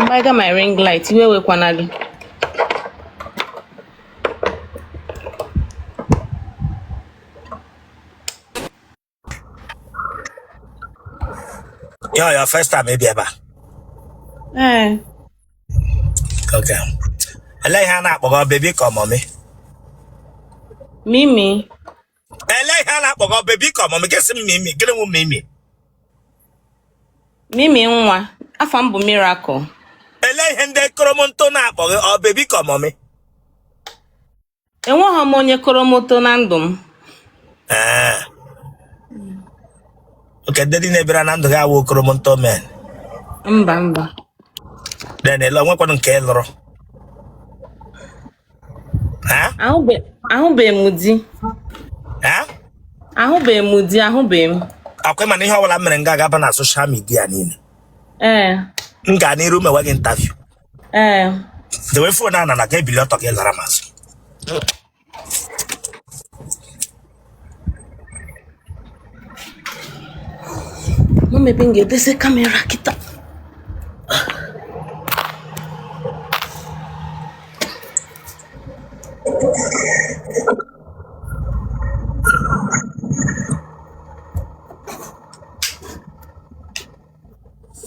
I got my ring light. Where we kwanagi? Your first time maybe ever. Eh. Okay. Ele hana akpogo baby come mommy. Mimi. Ele hana akpogo baby come mommy. Guess Mimi. Get him Mimi. Mimi nwa. Afam bu miracle. Ele hende kromonto na akpogo baby come mommy. Enwe ha monye koromoto na ndum. Ah. Okay, daddy nebra na ndo ga wo kromonto men. Mba. Then elo nwe kwanu nke loro. Ha? Ahube mudi. Ha? Ahube mudi, ahube. Akwe man ihe ọbụla mere nga ga na social media niile. Nga n'iru me wage interview. The way phone na ga ebili ọtọ gị lara mazụ. No me pingue dese camera kita.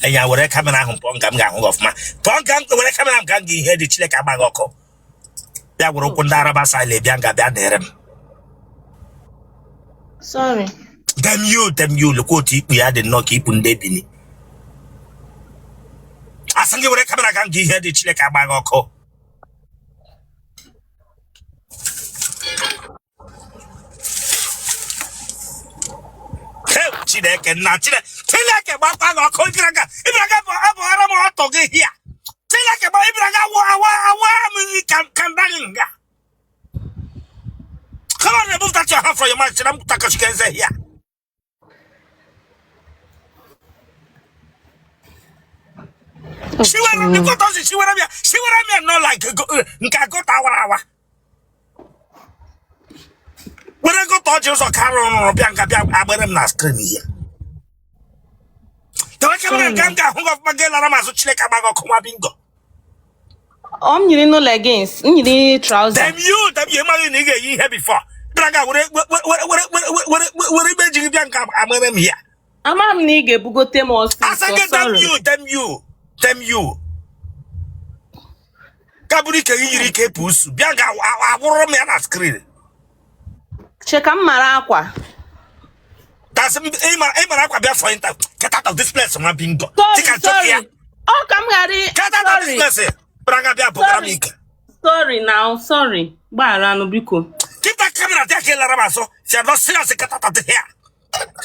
Enya were camera ahụ pọngam ga ahụ ọfụma. Pọngam were camera m ga gị ihe dị Chineke agbaghị ọkụ. Bịa gwụrụ ụkwụ ndị Araba sile bịa nga bịa dere m. Sorry. Dem you look what ikpu ya dị nnọọ ka ikpu ndị Benin. Asị gị were camera ga gị ihe dị Chineke agbaghị ọkụ. Chineke na Chineke gbakwa gị ọkụ Ibraga abụghara m ọtọ gị hịa. Chineke gba Ibraga awa m kandalinga. Come on, remove that your hand from your mouth. I'm talking here. She were not like Nkago Tawa. When I go to Jones or Carol Bianca, I wear them na screen here. The camera ganga hung of Magella Ramazo Chileka Mago Kuma Bingo. You didn't know leggings, you didn't trousers. Them you nigga you here before. Braga, what imagine Bianca? I'm wearing here. I'm a nigga, Bugote Mos. I said, them you. Gaburika Yirike Pus, Bianca, I wore me on a screen. Check out Maraqua. That's Emma for inter. Get out of this place, my bingo. Sorry. Oh, come, Harry. Get out of this place. Braga, sorry now, sorry. Barano Biko. Keep that camera there, Larabaso. She have not seen us get out of the hair.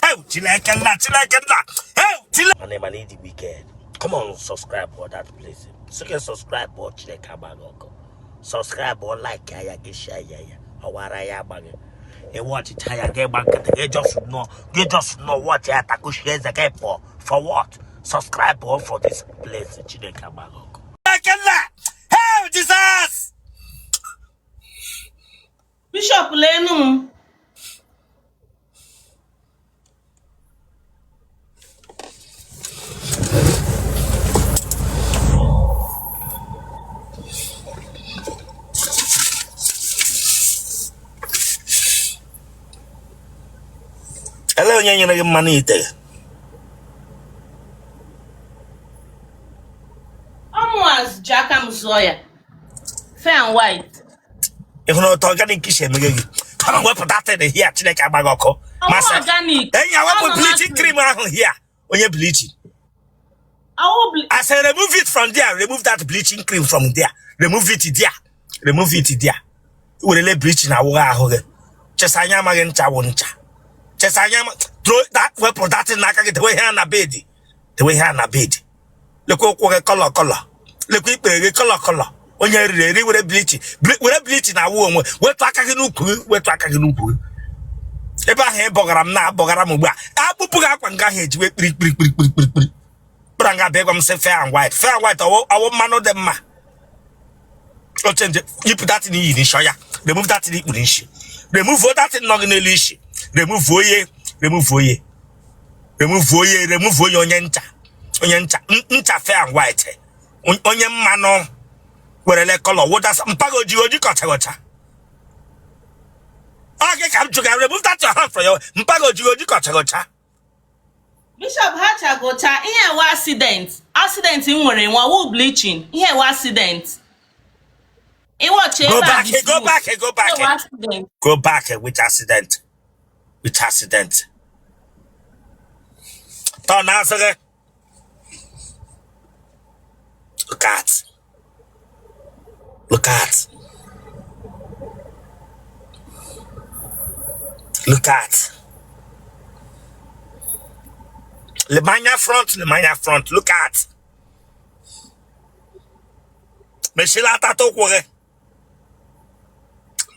Oh, Chilaka. My name is the weekend. Come on, subscribe for that place. So you can subscribe for Chilaka Bagoko. Subscribe or like ya get share ya. Awara bag. And watch it higher get back. You just know what ya taku shares again for what? Subscribe for this place, Chilaka Bagoko. Hey, Jesus! Bishop Lenum. Hello, you're money there. Almost Jackam Zoya. Fair and white. If not organic kitchen, come on, put that in here, Chileka Bagoko. Organic. Then you want bleaching cream around here when you're bleaching. I said, remove it from there. Remove that bleaching cream from there. Remove it there. We'll let bleaching a war. Chesanyama and Chawuncha. Chesanyama, throw that weapon that in Naka, the way here on a bed. The way here on a bed. Look, color. Look, color. When you're ready with a bleaching. With a bleaching, a woman. We're talking to Eba he bogaram na bogaram ugba. Abu puga kwa nga hedge we pri. Branga begum say fair and white. Fair and white awo mano dem ma. O change you put that in the shoya. Remove that in the inishi. Remove that in no inishi. Remove voye onyencha. Ncha fair and white. onye mmanụ werele color what does mpago oji kocha okay come to remove that your hand from your mpago oji kocha Bishop Hachagocha ihe wa accident nwere nwa wo bleaching ihe wa accident go back with accident turn answer look at Lemanya front look at Meshila tato kwore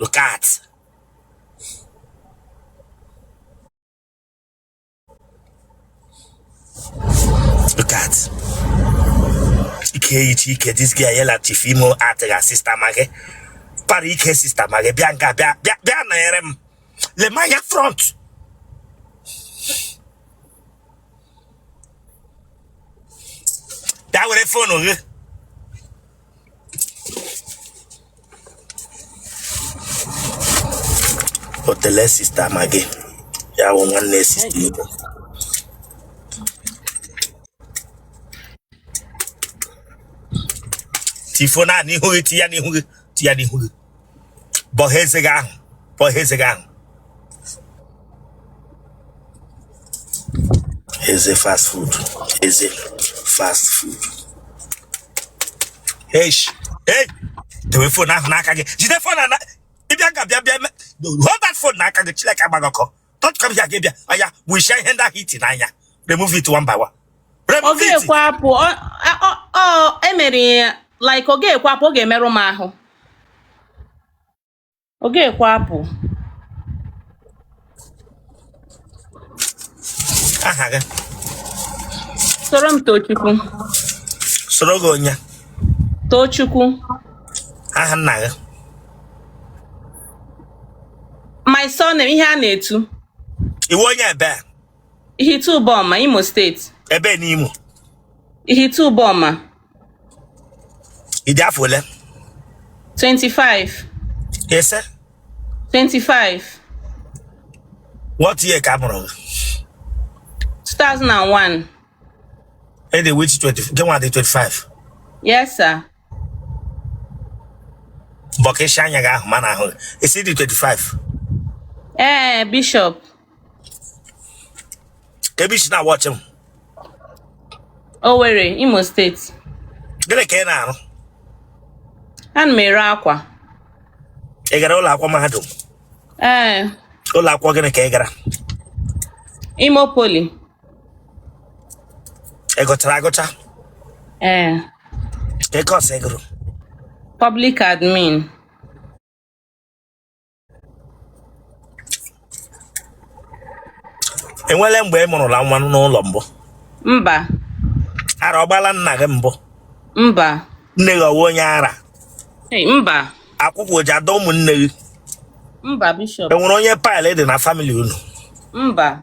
look at Ike this guy yela tifimo atega sister mage pari ike sister mage bia na erem Lemanya front that with a phone okay hotel sister mage ya one sister tifona ni hu ti ya ni hu bo hezega is a fast food hey the phone na aka gị jide phone na bịa hold that phone na aka gị chileka agbagoko don't come here gị bịa aya we share hand hit n'anya remove it one by one remove it kwapụ emere like oge kwapụ oge merụ m ahụ oge kwapụ aha gị soro m Tochukwu soro gị onye Tochukwu aha nna gị my son ihe a na-etu iwe onye ebe Ihite Uboma Imo State ebe n'Imo Ihite Uboma ịdị afọ ole 25 yes sir 25 what year ka mụrụ 2001 Ede which 20 get one 25 yes sir Bokesha anya ga ahụ mana ahụ isi dị 25 Bishop Kebish na watch him Owerri Imo State gịnị ka ị na-arụ ana m ere akwa ị gara ụlọ akwụkwọ mahadum ụlọ akwụkwọ gịnị ka ị gara Imo Poly ị gụchara agụcha ka ị kọọsụ ị gụrụ public admin enwele mgbe ị mụrụla nwa n'ụlọ mbụ mba ara ọgbala nna gị mbụ mba nne gị ọwụ onye ara mba akwụkwọ ji ada ụmụnne gị mba Bishop enwere onye paịlị dị na family unu mba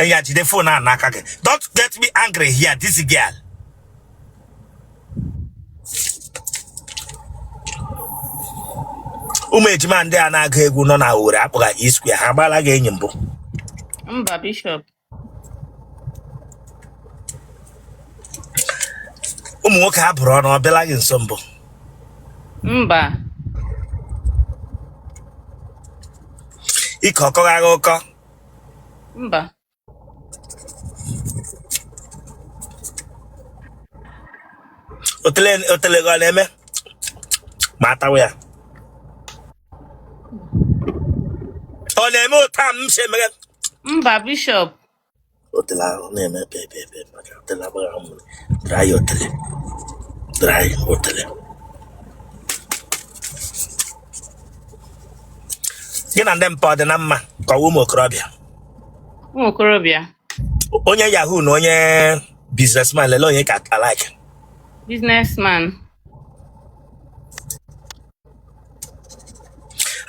ya jide phone a n'aka gị don't get me angry here this girl ụmụ ejima ndị a na-agụ egwu nọ na Owerri akpọga E-Square ha gbala gị enyi mbụ mba Bishop ụmụ nwoke ha bụrụ ọnụ ọbịala gị nso mbụ mba ike ọkọghị agha ụkọ mba otele gị ọ na-eme ma atawa ya ọ na-eme ụta m si emeghe mba Bishop otele ahụ na-eme pepe maka otele agbagha mmiri dry otele gị na ndị mpa ọ dị na mma ka ọwụ ụmụ okorobịa onye yahoo na onye businessman lele onye ka alike businessman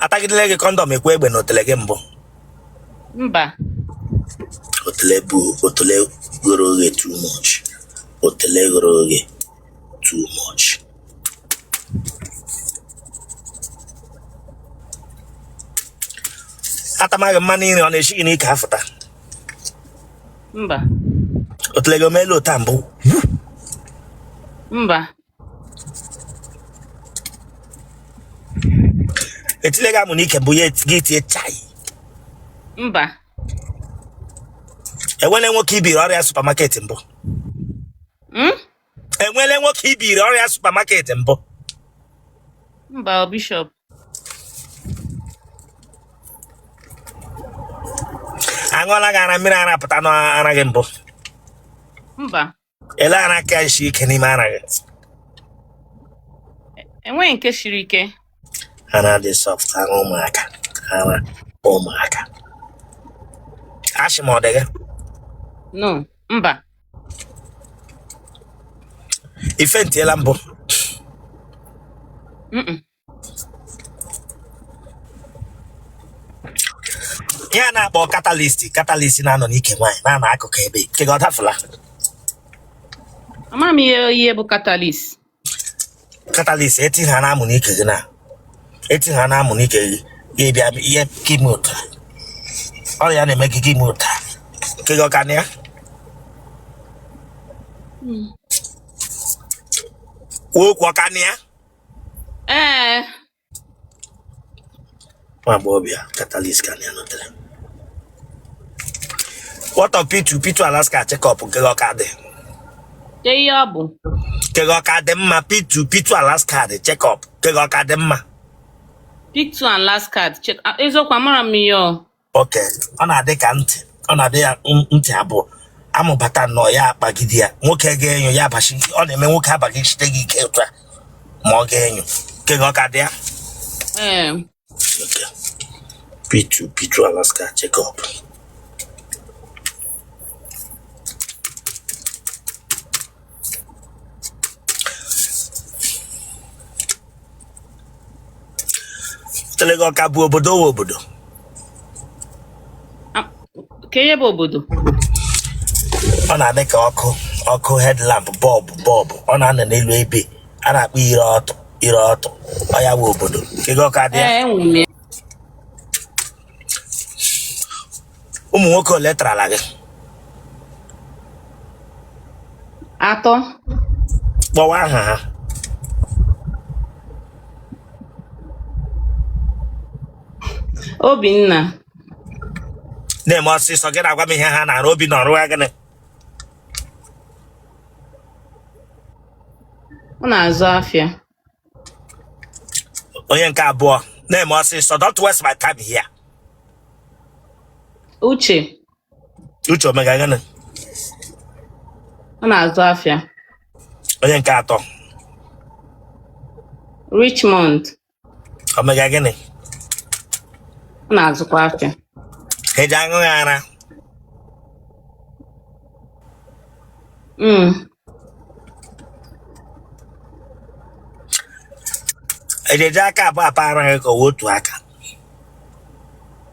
atagidele gị kọndọm ekwe egbe na otele gị mbụ mba otele goro oghe too too much. Atamaghị mmanụ nri ọ na-eshi n'ike afụta. Mba. Otlego melo tambụ. Mba. Etilega mụ n'ike bụ ya ga-etinye chai. Mba. Enwele nwoke ibiri ọrịa supermarket mbụ. Enwele nwoke ibiri ọrịa supermarket mbụ. Mba, Bishop. Aṅụọla gị ara mmiri ara pụta n'ara gị mbụ. Mba. Ele ara ka isi ike n'ime ara gị. Enweghị nke siri ike. Ara dị soft, ara ụmụaka. Ara ụmụaka. Ashị ma ọ dị gị? No. Mba. Ife ntiela mbụ. Ihe na-akpọ catalyst na-anọ n'ike nwaanyị na-anọ akụkụ ebe nke gị ọ dafụla. Ama m ihe bụ catalyst. Catalyst eti ha na-amụ n'ike gị na. Eti ha na-amụ n'ike gị ga-ebịa ihe kime ụta. Ọrịa na-eme gị kime ụta. Nke gị ọ ka na ya? Okwu ọ ka na ya? Nwa agbọghọbịa catalyst ka na ya nọtere. What of P2 Alaska check-up nke gị ọ ka dị? Ihe ọ bụ. Nke gị ọ ka dị mma P2 Alaska dị check-up nke gị ọ ka dị mma. P2 and last card check. Eziokwu amara m ihe ọ. Okay, ọ na-adị ka ntị. Ọ na-adị ya ntị abụọ. Amụbata nnọọ ya akpagide ya. Nwoke ga-enyo ya abachi. Ọ na-eme nwoke abaghị chite gị ike ụtọ ma ọ ga-enyo. Nke gị ọ ka dị ya? Okay. P2 Alaska check-up. Telego ka bụ obodo. Ka ihe bụ obodo? Ọ na-adị ka ọkụ headlamp bọlbụ. Ọ na-anọ n'elu ebe a na-akpọ ire ọtụ. Ọ ya bụ obodo. Kego ka dị ya? Ụmụ nwoke ole trala gị? 3. Kpọwa aha ha. Obinna. Na-eme ọsịsọ gị na-agwa m ihe ha na-arụ. Obi na ọrụ ya gịnị? Ọ na-azụ afịa. Onye nke abụọ na-eme ọsịsọ. Don't waste my time here. Uche omega gịnị? Ọ na-azụ afịa. Onye nke atọ? Richmond. Omega gịnị? Ọ na-azụkwa afịa. Eji aṅụ ya ara? Eji aka abụọ apa ara gị ka otu aka?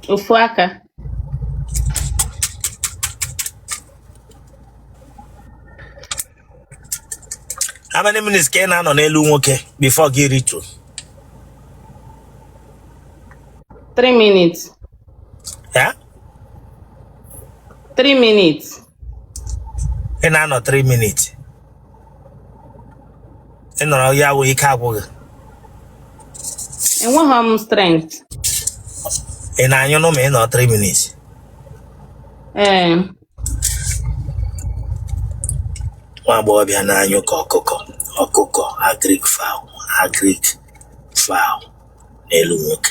Ofu aka. How many minutes ka ị na-anọ n'elu nwoke before gị ritual? 3 minutes. Yeah? 3 minutes. Ị na-anọ 3 minutes. Ị nọrọ ya wụ ike agwụghị. Enweghị m strength. Ị na-anyụ nụ ma ị nọ 3 minutes. Nwa agbọghọbịa na-anyụ ka ọkụkọ agrik fowl n'elu nwoke.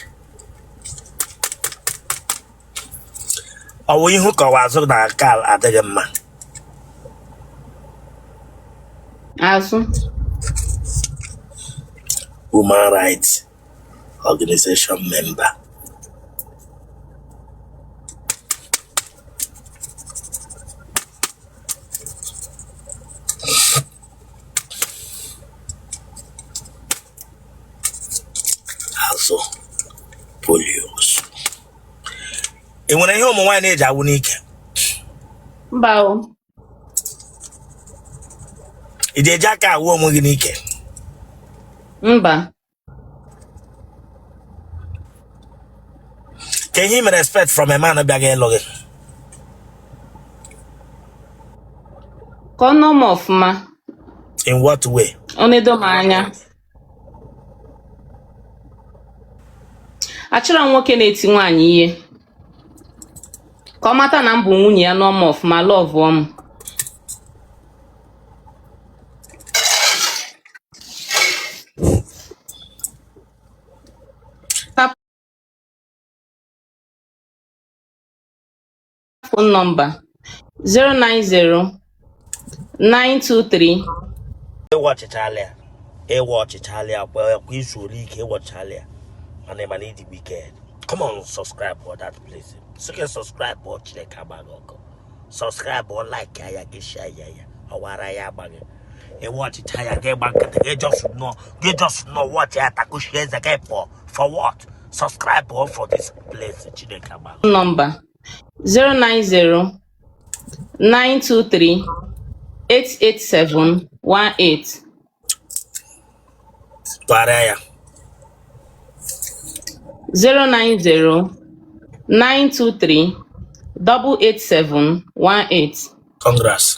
Ọ bụ ihu kọwa azụ na aka adịghị mma. Azụ. Human Rights Organization member. Also, polios. E nwere ihe ụmụ nwaanyị na-eji awụ n'ike? Mba o. Ije jaka wo mo gini ike. Mba. Can him respect from a man obiage loge? Konom of ma. In what way? Onedo manya. Achọrọ nwoke na-eti nwaanyị ihe. Ka ọ mata na m bụ nwunye ya n'ọma ọfụma love m. Phone number 090-923. Watch Italia. Watch Italia. Well, we should watch Italia. And then I need the weekend. Come on, subscribe for that place. So you can subscribe, watch the Kabago. Subscribe or like, I get share, or I bag. And watch it, I get back. They just know what I share the game for what? Subscribe or for this place. Number 090-923-88718. Paraya. 090-923-88718. Congrats.